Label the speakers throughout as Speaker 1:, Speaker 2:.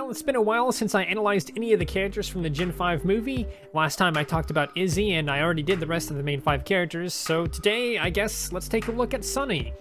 Speaker 1: Well, it's been a while since I analyzed any of the characters from the Gen 5 movie. Last time I talked about Izzy, and I already did the rest of the main 5 characters, so today, I guess, let's take a look at Sunny.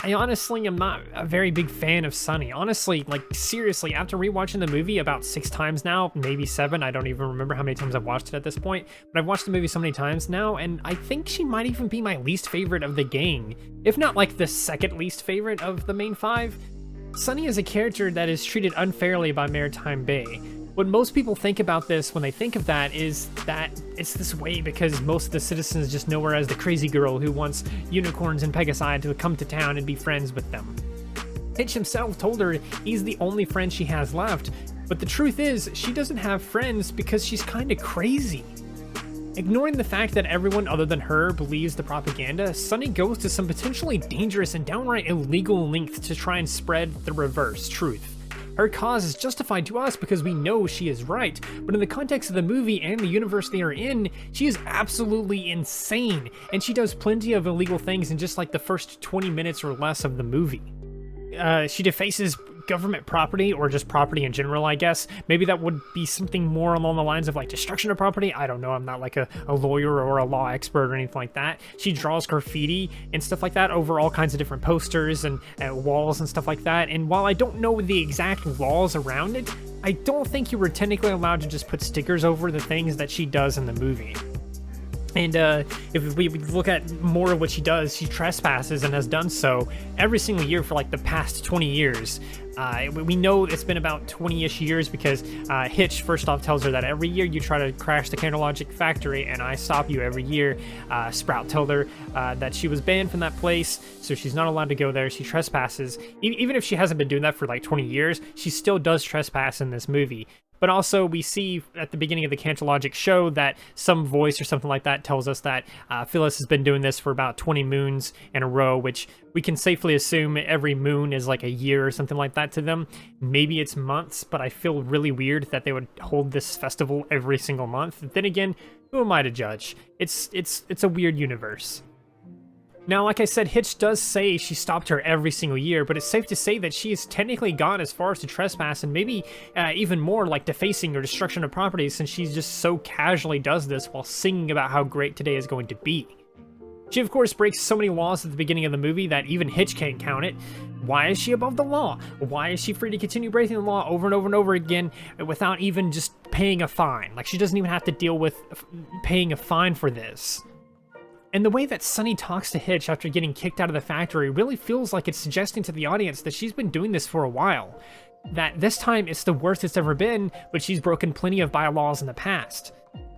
Speaker 1: I honestly am not a very big fan of Sunny. Honestly, like, seriously, after rewatching the movie about 6 times now, maybe 7, I don't even remember how many times I've watched it at this point, but I've watched the movie so many times now, and I think she might even be my least favorite of the gang, if not, like, the second least favorite of the main 5. Sunny is a character that is treated unfairly by Maritime Bay. What most people think about this when they think of that is that it's this way because most of the citizens just know her as the crazy girl who wants unicorns and Pegasi to come to town and be friends with them. Hitch himself told her he's the only friend she has left, but the truth is she doesn't have friends because she's kinda crazy. Ignoring the fact that everyone other than her believes the propaganda, Sunny goes to some potentially dangerous and downright illegal lengths to try and spread the reverse truth. Her cause is justified to us because we know she is right, but in the context of the movie and the universe they are in, she is absolutely insane, and she does plenty of illegal things in just like the first 20 minutes or less of the movie. She defaces government property, or just property in general, I guess. Maybe that would be something more along the lines of like destruction of property. I don't know, I'm not like a lawyer or a law expert or anything like that. She draws graffiti and stuff like that over all kinds of different posters and walls and stuff like that. And while I don't know the exact laws around it, I don't think you were technically allowed to just put stickers over the things that she does in the movie. And if we look at more of what she does, she trespasses and has done so every single year for like the past 20 years. We know it's been about 20-ish years because Hitch first off tells her that every year you try to crash the Canterlogic factory and I stop you every year. Sprout told her that she was banned from that place, so she's not allowed to go there. She trespasses. Even if she hasn't been doing that for like 20 years, she still does trespass in this movie. But also, we see at the beginning of the Canterlogic show that some voice or something like that tells us that Phyllis has been doing this for about 20 moons in a row, which we can safely assume every moon is like a year or something like that to them. Maybe it's months, but I feel really weird that they would hold this festival every single month. Then again, who am I to judge? It's a weird universe. Now, like I said, Hitch does say she stopped her every single year, but it's safe to say that she has technically gone as far as to trespass and maybe even more like defacing or destruction of property, since she just so casually does this while singing about how great today is going to be. She, of course, breaks so many laws at the beginning of the movie that even Hitch can't count it. Why is she above the law? Why is she free to continue breaking the law over and over and over again without even just paying a fine? Like, she doesn't even have to deal with paying a fine for this. And the way that Sunny talks to Hitch after getting kicked out of the factory really feels like it's suggesting to the audience that she's been doing this for a while. That this time it's the worst it's ever been, but she's broken plenty of bylaws in the past.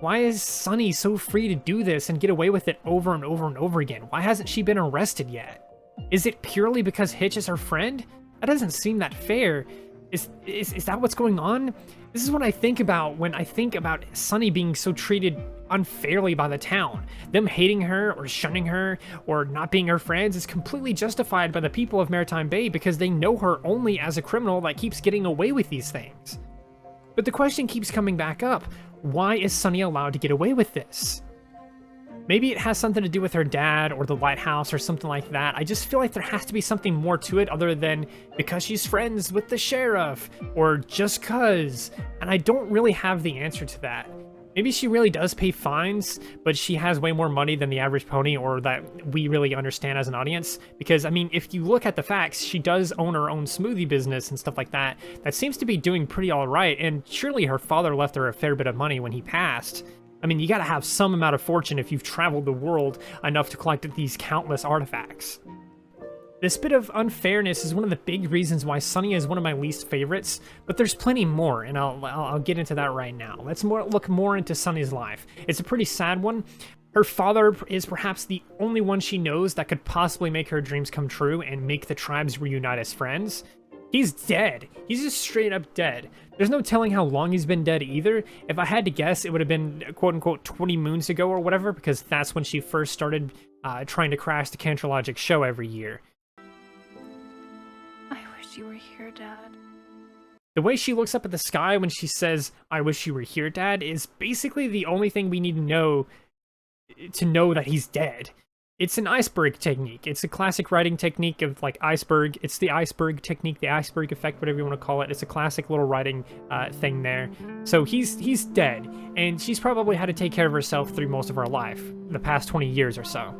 Speaker 1: Why is Sunny so free to do this and get away with it over and over and over again? Why hasn't she been arrested yet? Is it purely because Hitch is her friend? That doesn't seem that fair. Is that what's going on? This is what I think about when I think about Sunny being so treated unfairly by the town. Them hating her or shunning her or not being her friends is completely justified by the people of Maritime Bay because they know her only as a criminal that keeps getting away with these things. But the question keeps coming back up. Why is Sunny allowed to get away with this? Maybe it has something to do with her dad or the lighthouse or something like that. I just feel like there has to be something more to it other than because she's friends with the sheriff or just cuz. And I don't really have the answer to that. Maybe she really does pay fines, but she has way more money than the average pony, or that we really understand as an audience. Because, I mean, if you look at the facts, she does own her own smoothie business and stuff like that. That seems to be doing pretty all right, and surely her father left her a fair bit of money when he passed. I mean, you gotta have some amount of fortune if you've traveled the world enough to collect these countless artifacts. This bit of unfairness is one of the big reasons why Sunny is one of my least favorites, but there's plenty more, and I'll get into that right now. Let's look more into Sunny's life. It's a pretty sad one. Her father is perhaps the only one she knows that could possibly make her dreams come true and make the tribes reunite as friends. He's dead. He's just straight up dead. There's no telling how long he's been dead either. If I had to guess, it would have been quote-unquote 20 moons ago or whatever, because that's when she first started trying to crash the Canterlogic show every year.
Speaker 2: You were here, Dad.
Speaker 1: The way she looks up at the sky when she says, "I wish you were here, Dad," is basically the only thing we need to know that he's dead. It's an iceberg technique. It's a classic writing technique of like iceberg. It's the iceberg technique, the iceberg effect, whatever you want to call it. It's a classic little writing thing there. So he's dead, and she's probably had to take care of herself through most of her life, the past 20 years or so.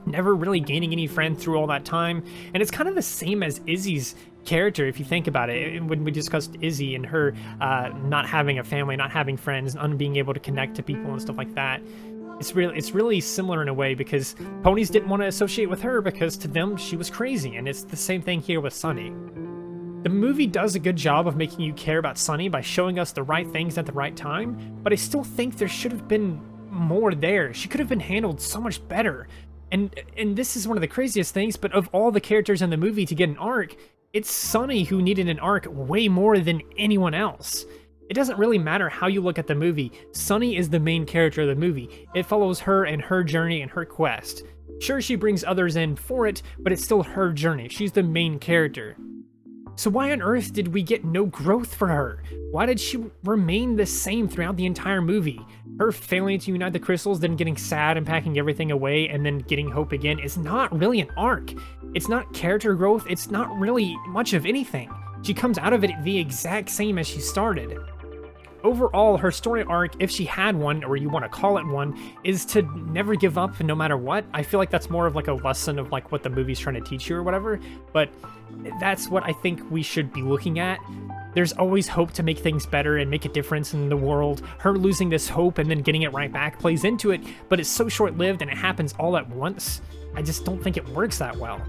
Speaker 1: Never really gaining any friends through all that time, and it's kind of the same as Izzy's character if you think about it. When we discussed Izzy and her not having a family, not having friends, and being able to connect to people and stuff like that. It's really similar in a way, because ponies didn't want to associate with her because to them she was crazy, and it's the same thing here with Sunny. The movie does a good job of making you care about Sunny by showing us the right things at the right time, but I still think there should have been more there. She could have been handled so much better. And this is one of the craziest things, but of all the characters in the movie to get an arc, it's Sunny who needed an arc way more than anyone else. It doesn't really matter how you look at the movie, Sunny is the main character of the movie. It follows her and her journey and her quest. Sure, she brings others in for it, but it's still her journey. She's the main character. So why on earth did we get no growth for her? Why did she remain the same throughout the entire movie? Her failing to unite the crystals, then getting sad and packing everything away, and then getting hope again is not really an arc. It's not character growth, it's not really much of anything. She comes out of it the exact same as she started. Overall, her story arc, if she had one, or you want to call it one, is to never give up no matter what. I feel like that's more of like a lesson of like what the movie's trying to teach you or whatever, but that's what I think we should be looking at. There's always hope to make things better and make a difference in the world. Her losing this hope and then getting it right back plays into it, but it's so short-lived and it happens all at once. I just don't think it works that well.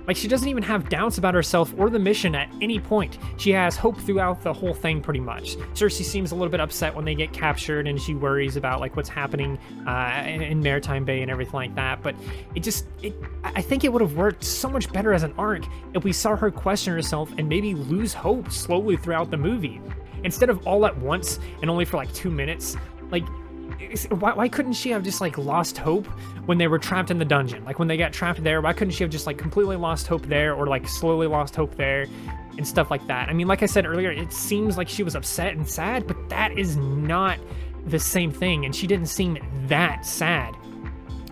Speaker 1: Like, she doesn't even have doubts about herself or the mission at any point. She has hope throughout the whole thing, pretty much. Cersei seems a little bit upset when they get captured, and she worries about, like, what's happening in Maritime Bay and everything like that. But I think it would have worked so much better as an arc if we saw her question herself and maybe lose hope slowly throughout the movie. Instead of all at once and only for, like, 2 minutes. Like, why couldn't she have just like lost hope when they were trapped in the dungeon? Like when they got trapped there, why couldn't she have just like completely lost hope there, or like slowly lost hope there and stuff like that? I mean, like I said earlier, it seems like she was upset and sad, but that is not the same thing, and she didn't seem that sad.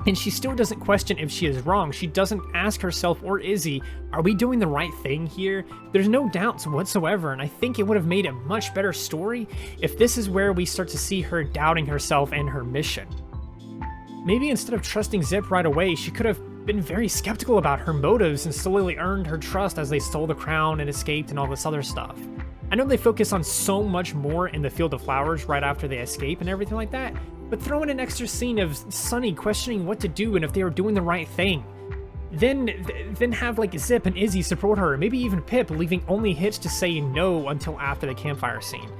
Speaker 1: And she still doesn't question if she is wrong. She doesn't ask herself or Izzy, are we doing the right thing here? There's no doubts whatsoever, and I think it would have made a much better story if this is where we start to see her doubting herself and her mission. Maybe instead of trusting Zip right away, she could have been very skeptical about her motives and slowly earned her trust as they stole the crown and escaped and all this other stuff. I know they focus on so much more in the Field of Flowers right after they escape and everything like that, but throw in an extra scene of Sunny questioning what to do and if they were doing the right thing. Then have like Zip and Izzy support her, maybe even Pip, leaving only Hitch to say no until after the campfire scene.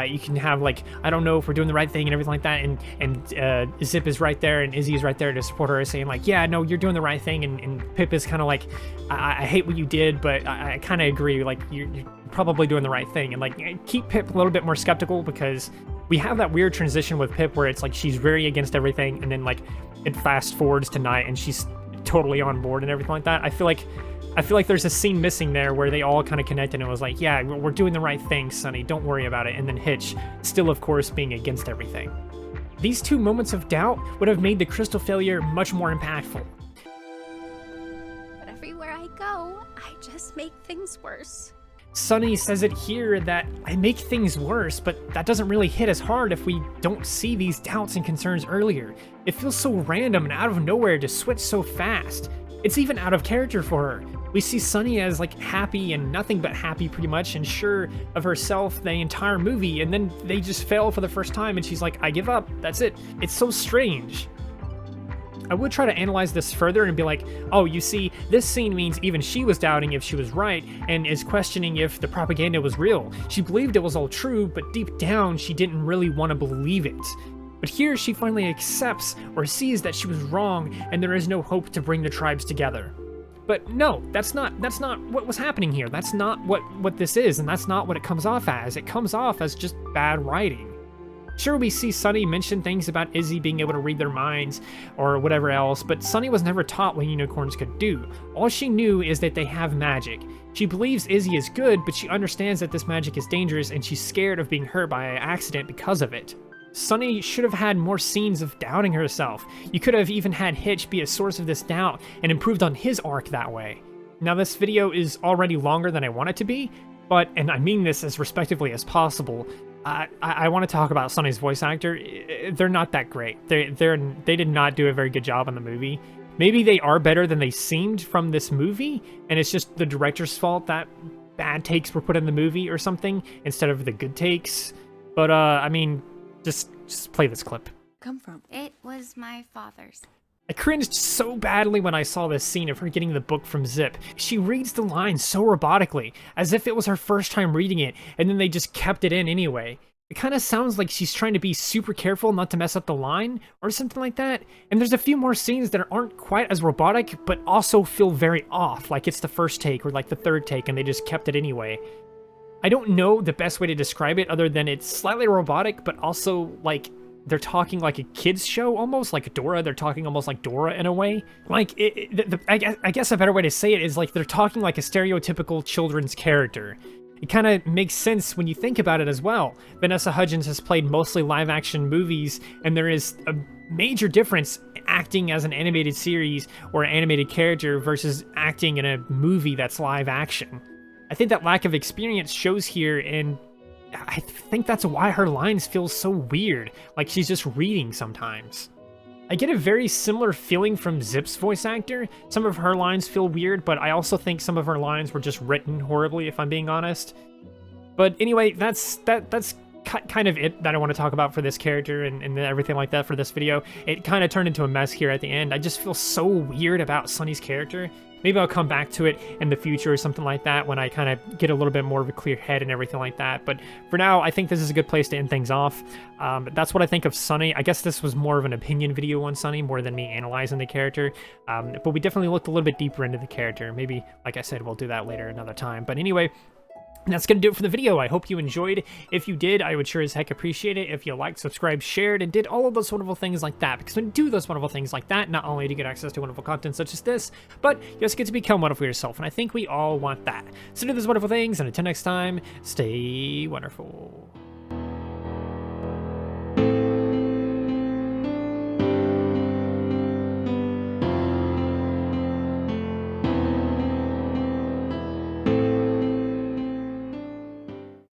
Speaker 1: You can have like, I don't know if we're doing the right thing and everything like that, and Zip is right there and Izzy is right there to support her, saying like, yeah, no, you're doing the right thing, and Pip is kind of like, I hate what you did, but I kind of agree, like you're probably doing the right thing, and like keep Pip a little bit more skeptical, because we have that weird transition with Pip where it's like she's very against everything, and then like it fast forwards to night and she's totally on board and everything like that. I feel like there's a scene missing there where they all kind of connected and it was like, yeah, we're doing the right thing, Sunny, don't worry about it. And then Hitch, still of course being against everything. These two moments of doubt would have made the crystal failure much more impactful.
Speaker 3: But everywhere I go, I just make things worse.
Speaker 1: Sunny says it here that I make things worse, but that doesn't really hit as hard if we don't see these doubts and concerns earlier. It feels so random and out of nowhere to switch so fast. It's even out of character for her. We see Sunny as like happy and nothing but happy pretty much, and sure of herself the entire movie, and then they just fail for the first time and she's like, I give up, that's it. It's so strange. I would try to analyze this further and be like, oh, you see, this scene means even she was doubting if she was right and is questioning if the propaganda was real. She believed it was all true, but deep down she didn't really want to believe it. But here she finally accepts or sees that she was wrong and there is no hope to bring the tribes together. But no, that's not what was happening here. That's not what this is, and that's not what it comes off as. It comes off as just bad writing. Sure, we see Sunny mention things about Izzy being able to read their minds or whatever else, but Sunny was never taught what unicorns could do. All she knew is that they have magic. She believes Izzy is good, but she understands that this magic is dangerous and she's scared of being hurt by an accident because of it. Sunny should have had more scenes of doubting herself. You could have even had Hitch be a source of this doubt and improved on his arc that way. Now this video is already longer than I want it to be, but, and I mean this as respectively as possible, I want to talk about Sunny's voice actor. They're not that great. They did not do a very good job on the movie. Maybe they are better than they seemed from this movie, and it's just the director's fault that bad takes were put in the movie or something instead of the good takes. But I mean, just play this clip.
Speaker 4: Come from?
Speaker 3: It was my father's.
Speaker 1: I cringed so badly when I saw this scene of her getting the book from Zip. She reads the lines so robotically, as if it was her first time reading it, and then they just kept it in anyway. It kind of sounds like she's trying to be super careful not to mess up the line, or something like that. And there's a few more scenes that aren't quite as robotic, but also feel very off, like it's the first take or like the third take, and they just kept it anyway. I don't know the best way to describe it other than it's slightly robotic, but also like they're talking like a kid's show almost, like Dora. They're talking almost like Dora in a way. Like, I guess a better way to say it is like they're talking like a stereotypical children's character. It kind of makes sense when you think about it as well. Vanessa Hudgens has played mostly live-action movies, and there is a major difference acting as an animated series or an animated character versus acting in a movie that's live-action. I think that lack of experience shows here, and I think that's why her lines feel so weird, like she's just reading sometimes. I get a very similar feeling from Zip's voice actor. Some of her lines feel weird, but I also think some of her lines were just written horribly, if I'm being honest. But anyway, that's kind of it that I want to talk about for this character and everything like that for this video. It kind of turned into a mess here at the end. I just feel so weird about Sunny's character. Maybe I'll come back to it in the future or something like that when I kind of get a little bit more of a clear head and everything like that. But for now, I think this is a good place to end things off. That's what I think of Sunny. I guess this was more of an opinion video on Sunny more than me analyzing the character. But we definitely looked a little bit deeper into the character. Maybe, like I said, we'll do that later another time. But anyway, that's going to do it for the video. I hope you enjoyed. If you did, I would sure as heck appreciate it if you liked, subscribed, shared, and did all of those wonderful things like that. Because when you do those wonderful things like that, not only do you get access to wonderful content such as this, but you also get to become wonderful yourself. And I think we all want that. So do those wonderful things, and until next time, stay wonderful.